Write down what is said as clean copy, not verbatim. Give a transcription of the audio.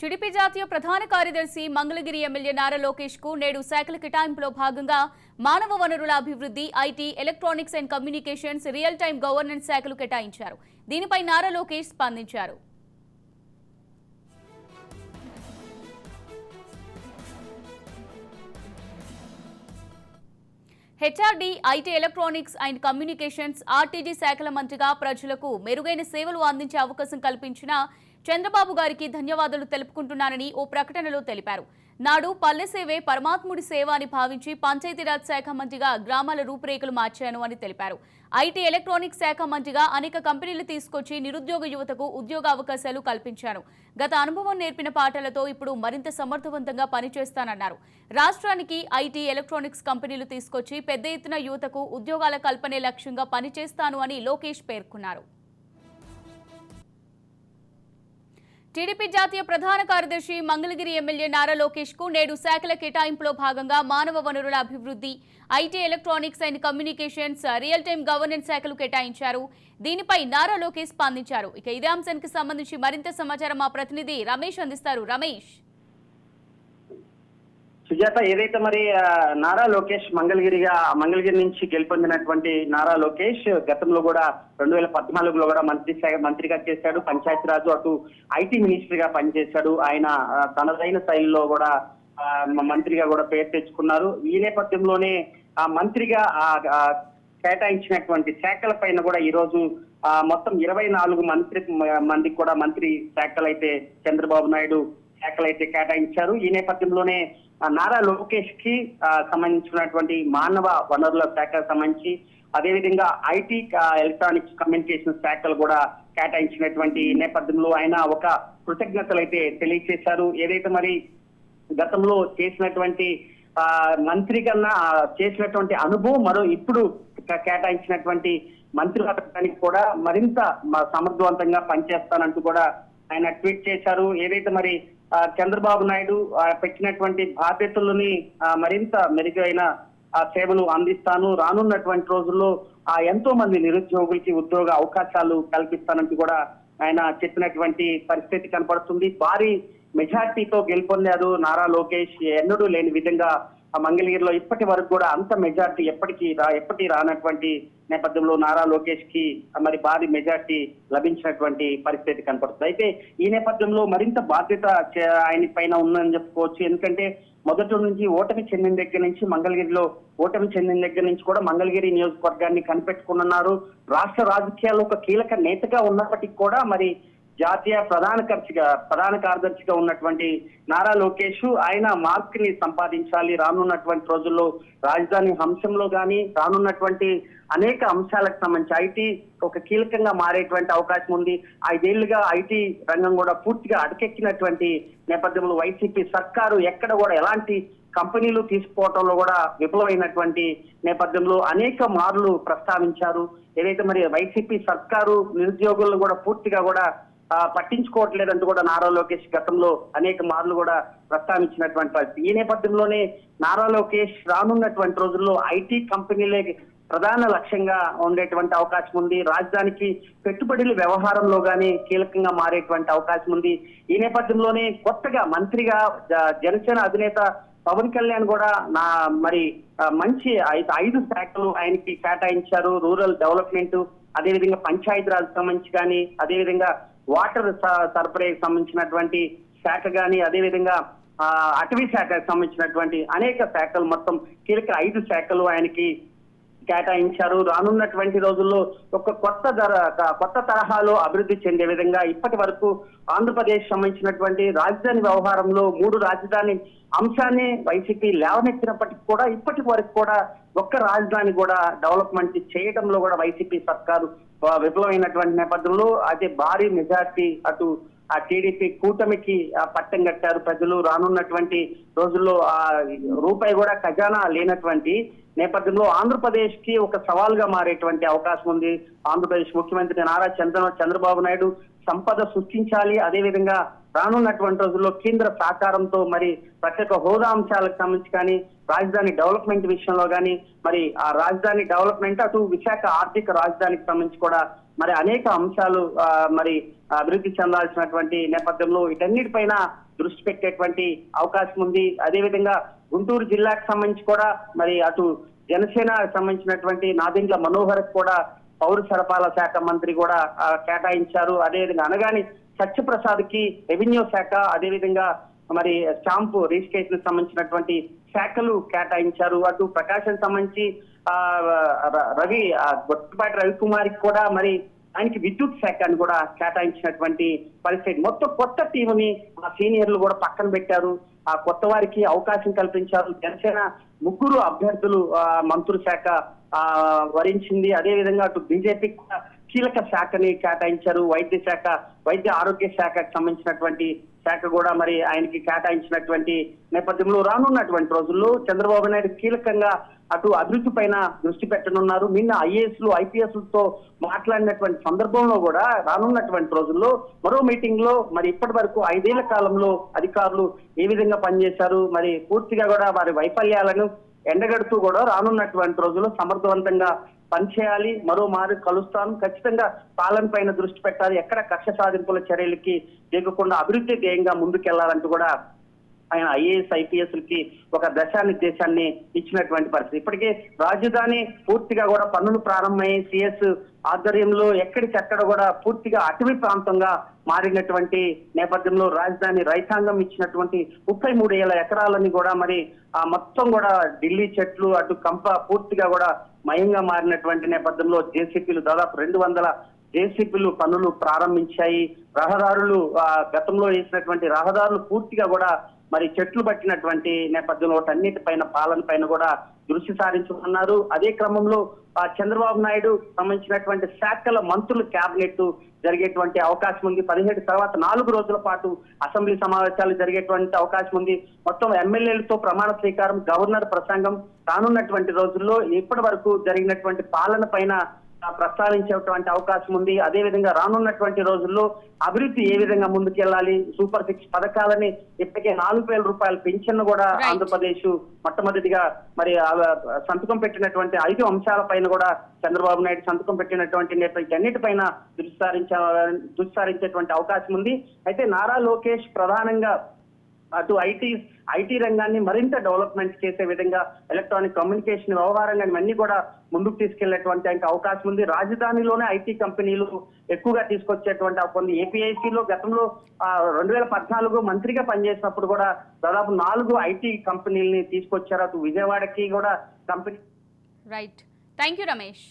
TDP జాతీయ ప్రధాన కార్యదర్శి మంగళగిరి ఎమ్మెల్యే నారా లోకేష్ కు నేడు శాఖల కేటాయింపులో భాగంగా మానవ వనరుల అభివృద్ధి, IT, electronics and communications, real time governance శాఖలు కేటాయించారు. దీనిపై నారా లోకేష్ స్పందించారు. HRD, IT, electronics and communications, RTG శాఖల మంత్రిగా ప్రజలకు మెరుగైన సేవలు అందించే అవకాశం కల్పించిన చంద్రబాబు గారికి ధన్యవాదాలు తెలుపుకుంటున్నానని ఓ ప్రకటనలో తెలిపారు. నాడు పల్లె సేవే పరమాత్ముడి సేవ అని భావించి పంచాయతీరాజ్ శాఖ మంత్రిగా గ్రామాల రూపురేఖలు మార్చాను అని తెలిపారు. ఐటీ, ఎలక్ట్రానిక్స్ శాఖ మంత్రిగా అనేక కంపెనీలు తీసుకొచ్చి నిరుద్యోగ యువతకు ఉద్యోగ అవకాశాలు కల్పించాను. గత అనుభవం నేర్పిన పాఠాలతో ఇప్పుడు మరింత సమర్థవంతంగా పనిచేస్తానన్నారు. రాష్ట్రానికి ఐటీ, ఎలక్ట్రానిక్స్ కంపెనీలు తీసుకొచ్చి పెద్ద ఎత్తున యువతకు ఉద్యోగాల కల్పనే లక్ష్యంగా పనిచేస్తాను అని లోకేష్ పేర్కొన్నారు. టీడీపీ జాతీయ ప్రధాన కార్యదర్శి మంగళగిరి ఎమ్మెల్యే నారా లోకేష్ కు నేడు శాఖల కేటాయింపులో భాగంగా మానవ వనరుల అభివృద్ధి, IT, electronics and communications, real time governance శాఖలు కేటాయించారు. దీనిపై నారా లోకేష్ స్పందించారు. ఇక ఇదే అంశానికి సంబంధించి మరింత సమాచారం మా ప్రతినిధి రమేష్ అందిస్తారు. రమేష్, సుజాత, ఏదైతే మరి నారా లోకేష్ మంగళగిరి నుంచి గెలుపొందినటువంటి నారా లోకేష్ గతంలో కూడా 2014లో కూడా మంత్రిగా చేశాడు. పంచాయతీరాజు, అటు ఐటీ మినిస్టర్ గా పనిచేశాడు. ఆయన తనదైన శైలిలో కూడా మంత్రిగా కూడా పేరు తెచ్చుకున్నారు. ఈ నేపథ్యంలోనే ఆ మంత్రిగా కేటాయించినటువంటి శాఖల పైన కూడా ఈ రోజు మొత్తం 24 మందికి కూడా మంత్రి శాఖలైతే చంద్రబాబు నాయుడు శాఖలైతే కేటాయించారు. ఈ నేపథ్యంలోనే నారా లోకేష్ కి సంబంధించినటువంటి మానవ వనరుల శాఖకు సంబంధించి, అదేవిధంగా ఐటీ, ఎలక్ట్రానిక్స్, కమ్యూనికేషన్ శాఖలు కూడా కేటాయించినటువంటి నేపథ్యంలో ఆయన ఒక కృతజ్ఞతలు అయితే తెలియజేశారు. ఏదైతే మరి గతంలో చేసినటువంటి మంత్రి కన్నా చేసినటువంటి అనుభవం మరో ఇప్పుడు కేటాయించినటువంటి మంత్రివర్గానికి కూడా మరింత సమర్థవంతంగా పనిచేస్తానంటూ కూడా ఆయన ట్వీట్ చేశారు. ఏదైతే మరి చంద్రబాబు నాయుడు పెట్టినటువంటి బాధ్యతలని మరింత మెరుగైన సేవలు అందిస్తాను, రానున్నటువంటి రోజుల్లో ఎంతో మంది నిరుద్యోగులకి ఉద్యోగ అవకాశాలు కల్పిస్తానంటూ కూడా ఆయన చెప్పినటువంటి పరిస్థితి కనపడుతుంది. భారీ మెజార్టీతో గెలుపొందారు నారా లోకేష్. ఎన్నడూ లేని విధంగా మంగళగిరిలో ఇప్పటి వరకు కూడా అంత మెజార్టీ ఎప్పటి రానటువంటి నేపథ్యంలో నారా లోకేష్ కి మరి భారీ మెజార్టీ లభించినటువంటి పరిస్థితి కనపడుతుంది. అయితే ఈ నేపథ్యంలో మరింత బాధ్యత ఆయన పైన ఉందని చెప్పుకోవచ్చు. ఎందుకంటే మొదటి నుంచి ఓటమి చెందిన దగ్గర నుంచి కూడా మంగళగిరి నియోజకవర్గాన్ని కనిపెట్టుకున్నారు. రాష్ట్ర రాజకీయాల్లో ఒక కీలక నేతగా ఉన్నప్పటికీ కూడా మరి జాతీయ ప్రధాన కార్యదర్శిగా ఉన్నటువంటి నారా లోకేష్ ఆయన మార్క్ ని సంపాదించాలి. రానున్నటువంటి రోజుల్లో రాజధాని అంశంలో కానీ రానున్నటువంటి అనేక అంశాలకు సంబంధించి ఐటీ ఒక కీలకంగా మారేటువంటి అవకాశం ఉంది. 5 ఏళ్లుగా ఐటీ రంగం కూడా పూర్తిగా అటకెక్కినటువంటి నేపథ్యంలో వైసీపీ సర్కారు ఎక్కడ కూడా ఎలాంటి కంపెనీలు తీసుకోవటంలో కూడా విఫలమైనటువంటి నేపథ్యంలో అనేక మార్లు ప్రస్తావించారు. ఏదైతే మరి వైసీపీ సర్కారు నిరుద్యోగులను కూడా పూర్తిగా కూడా పట్టించుకోవట్లేదంటూ కూడా నారా లోకేష్ గతంలో అనేక మార్లు కూడా ప్రస్తావించినటువంటి పరిస్థితి. ఈ నేపథ్యంలోనే నారా లోకేష్ రానున్నటువంటి రోజుల్లో ఐటీ కంపెనీలే ప్రధాన లక్ష్యంగా ఉండేటువంటి అవకాశం ఉంది. రాజధానికి పెట్టుబడుల వ్యవహారంలో గానీ కీలకంగా మారేటువంటి అవకాశం ఉంది. ఈ నేపథ్యంలోనే కొత్తగా మంత్రిగా జనసేన అధినేత పవన్ కళ్యాణ్ కూడా మంచి 5 శాఖలు ఆయనకి కేటాయించారు. రూరల్ డెవలప్మెంట్, అదేవిధంగా పంచాయతీరాజ్ సంబంధించి కానీ, అదేవిధంగా వాటర్ సరఫరాకి సంబంధించినటువంటి శాఖ కానీ, అదేవిధంగా అటవీ శాఖకు సంబంధించినటువంటి అనేక శాఖలు, మొత్తం కీలక 5 శాఖలు ఆయనకి కేటాయించారు. రానున్నటువంటి రోజుల్లో ఒక కొత్త తరహాలో అభివృద్ధి చెందే విధంగా ఇప్పటి వరకు ఆంధ్రప్రదేశ్ సంబంధించినటువంటి రాజధాని వ్యవహారంలో 3 రాజధాని అంశాన్ని వైసీపీ లేవనెత్తినప్పటికీ కూడా ఇప్పటి వరకు కూడా ఒక్క రాజధాని కూడా డెవలప్మెంట్ చేయడంలో కూడా వైసీపీ సర్కారు విఫలమైనటువంటి నేపథ్యంలో అదే భారీ మెజార్టీ అటు టీడీపీ కూటమికి పట్టం కట్టారు ప్రజలు. రానున్నటువంటి రోజుల్లో రూపాయి కూడా ఖజానా లేనటువంటి నేపథ్యంలో ఆంధ్రప్రదేశ్ కి ఒక సవాల్గా మారేటువంటి అవకాశం ఉంది. ఆంధ్రప్రదేశ్ ముఖ్యమంత్రి నారా చంద్రబాబు నాయుడు సంపద సృష్టించాలి, అదేవిధంగా రానున్నటువంటి రోజుల్లో కేంద్ర సహకారంతో మరి ప్రత్యేక హోదా అంశాలకు సంబంధించి కానీ, రాజధాని డెవలప్మెంట్ విషయంలో కానీ, మరి ఆ రాజధాని డెవలప్మెంట్ అటు విశాఖ ఆర్థిక రాజధానికి సంబంధించి కూడా మరి అనేక అంశాలు మరి అభివృద్ధి చెందాల్సినటువంటి నేపథ్యంలో వీటన్నిటిపైన దృష్టి పెట్టేటువంటి అవకాశం ఉంది. అదేవిధంగా గుంటూరు జిల్లాకు సంబంధించి కూడా మరి అటు జనసేన సంబంధించినటువంటి నాదెండ్ల మనోహర్ కూడా పౌర సరఫరాల శాఖ మంత్రి కూడా కేటాయించారు. అదేవిధంగా అనగాని సత్యప్రసాద్ కి రెవెన్యూ శాఖ, అదేవిధంగా మరి స్టాంపు రిజిస్ట్రేషన్ సంబంధించినటువంటి శాఖలు కేటాయించారు. అటు ప్రకాశం సంబంధించి గొట్టిపాటి రవికుమార్కి కూడా మరి ఆయనకి విద్యుత్ శాఖను కూడా కేటాయించినటువంటి పరిస్థితి. మొత్తం కొత్త టీముని ఆ సీనియర్లు కూడా పక్కన పెట్టారు. ఆ కొత్త వారికి అవకాశం కల్పించారు. జనసేన 3 అభ్యర్థులు మంత్రుల శాఖ వరించింది. అదేవిధంగా అటు బీజేపీ కూడా కీలక శాఖని కేటాయించారు. వైద్య ఆరోగ్య శాఖకు సంబంధించినటువంటి శాఖ కూడా మరి ఆయనకి కేటాయించినటువంటి నేపథ్యంలో రానున్నటువంటి రోజుల్లో చంద్రబాబు నాయుడు కీలకంగా అటు అభివృద్ధి పైన దృష్టి పెట్టనున్నారు. నిన్న ఐఏఎస్లు ఐపీఎస్లతో మాట్లాడినటువంటి సందర్భంలో కూడా రానున్నటువంటి రోజుల్లో మరో మీటింగ్ లో మరి ఇప్పటి వరకు 5 ఏళ్ల కాలంలో అధికారులు ఏ విధంగా పనిచేశారు, మరి పూర్తిగా కూడా వారి వైఫల్యాలను ఎండగడుతూ కూడా రానున్నటువంటి రోజుల్లో సమర్థవంతంగా పనిచేయాలి. మరోమారు కలుస్తాను, ఖచ్చితంగా పాలన పైన దృష్టి పెట్టాలి, ఎక్కడ కక్ష సాధింపుల చర్యలకి దిగకుండా అభివృద్ధి ధ్యేయంగా ముందుకెళ్లాలంటూ కూడా ఆయన ఐఏఎస్ ఐపీఎస్లకి ఒక దశానిర్దేశాన్ని ఇచ్చినటువంటి పరిస్థితి. ఇప్పటికే రాజధాని పూర్తిగా కూడా పనులు ప్రారంభమై సిఎస్ ఆధ్వర్యంలో ఎక్కడికెక్కడ కూడా పూర్తిగా అటవీ ప్రాంతంగా మారినటువంటి నేపథ్యంలో రాజధాని రైతాంగం ఇచ్చినటువంటి 33,000 ఎకరాలని కూడా మరి మొత్తం కూడా ఢిల్లీ చెట్లు అటు కంప పూర్తిగా కూడా మయంగా మారినటువంటి నేపథ్యంలో జేసీపీలు దాదాపు 200 జేసీపీలు పనులు ప్రారంభించాయి. రహదారులు గతంలో వేసినటువంటి రహదారులు పూర్తిగా కూడా మరి చెట్లు పట్టినటువంటి నేపథ్యంలో వాటన్నిటిపైన పాలన పైన కూడా దృష్టి సారించుకున్నారు. అదే క్రమంలో చంద్రబాబు నాయుడు సంబంధించినటువంటి శాఖల మంత్రుల కేబినెట్ జరిగేటువంటి అవకాశం ఉంది. 17 తర్వాత 4 రోజుల పాటు అసెంబ్లీ సమావేశాలు జరిగేటువంటి అవకాశం ఉంది. మొత్తం ఎమ్మెల్యేలతో ప్రమాణ స్వీకారం, గవర్నర్ ప్రసంగం రానున్నటువంటి రోజుల్లో ఇప్పటి వరకు జరిగినటువంటి పాలన పైన ప్రస్తావించేటువంటి అవకాశం ఉంది. అదేవిధంగా రానున్నటువంటి రోజుల్లో అభివృద్ధి ఏ విధంగా ముందుకెళ్లాలి, సూపర్ 6 పథకాలని ఇప్పటికే 4,000 రూపాయల పెన్షన్ కూడా ఆంధ్రప్రదేశ్ మొట్టమొదటిగా మరి సంతకం పెట్టినటువంటి 5 అంశాల పైన కూడా చంద్రబాబు నాయుడు సంతకం పెట్టినటువంటి అన్నిటిపైన దృష్టి సారించేటువంటి అవకాశం ఉంది. అయితే నారా లోకేష్ ప్రధానంగా అటు ఐటీ రంగాన్ని మరింత డెవలప్మెంట్ చేసే విధంగా ఎలక్ట్రానిక్ కమ్యూనికేషన్ వ్యవహారంగా ఇవన్నీ కూడా ముందుకు తీసుకెళ్లేటువంటి అవకాశం ఉంది. రాజధానిలోనే ఐటీ కంపెనీలు ఎక్కువగా తీసుకొచ్చేటువంటి అవకాశం. ఏపీఐసీలో గతంలో 2014 మంత్రిగా పనిచేసినప్పుడు కూడా దాదాపు 4 ఐటీ కంపెనీలని తీసుకొచ్చారు. అటు విజయవాడకి కూడా company. Right, thank you Ramesh.